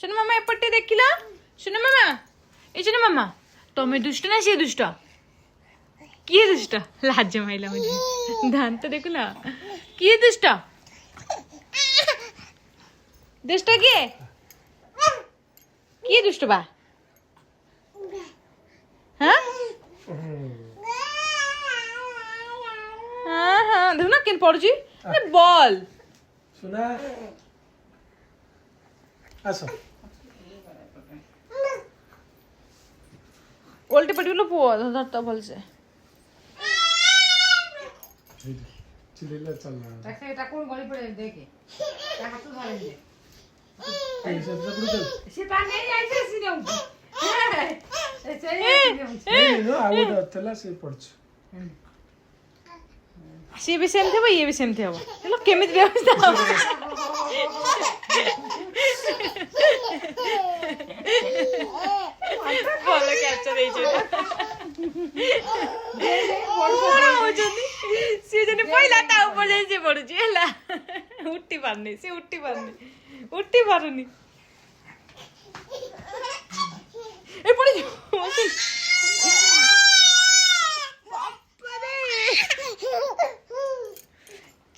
ଶୁଣ ମାମା ଏପଟେ ଦେଖିଲ ଶୁଣ ମାମା ଏ ଶୁଣ ମାମା ତମେ ଦୁଷ୍ଟ ନା ସିଏ ଦୁଷ୍ଟ କିଏ ଦୁଷ୍ଟ ଲାଜ ମାଇଲା ମତେ ଦାନ୍ତ ଦେଖିଲ କିଏ ଦୁଷ୍ଟ ଦୁଷ୍ଟ କିଏ କିଏ ଦୁଷ୍ଟ ବା ହଁ ହଁ ହଁ ଦେଖୁନ କେମିତି ପଡୁଛି ବଲ୍ सुना आसो ओल्टे पटिगलो पुओ धरता भलसे चिल्ला चल रहा ऐसे এটা কোন গলি পড়ে দেখে তা হাত ধরে দে है ऐसे सब रुक সে তা নেই আইছে সিনে উঠে এসে नहीं नो आउट चला से पड़छ सी भी सेम थे ये भी सेम थे अब चलो केमित व्यवस्था ଭଲ କ୍ୟାପଚର ହେଇଛି ସିଏ ଜଣେ ପଇଲା ତା ଉପରେ ଯାଇ ସିଏ ପଡୁଛି ହେଲା ଉଠି ପାରୁନି ସିଏ ଉଠି ପାରୁନି ଏ ପଡି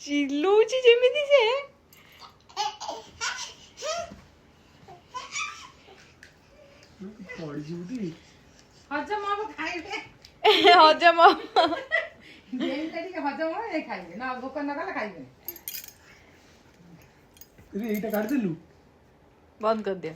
ଚିଲଉଛି ଯେମିତି ସେ पड़ी जीवती হজম হবে খাইবে ହଜମ যেটা ঠিক হজম হবে খাইবে না ভোক না গলে খাইবে रे एटा काट देलु ବନ୍ଦ କରିଦିଅ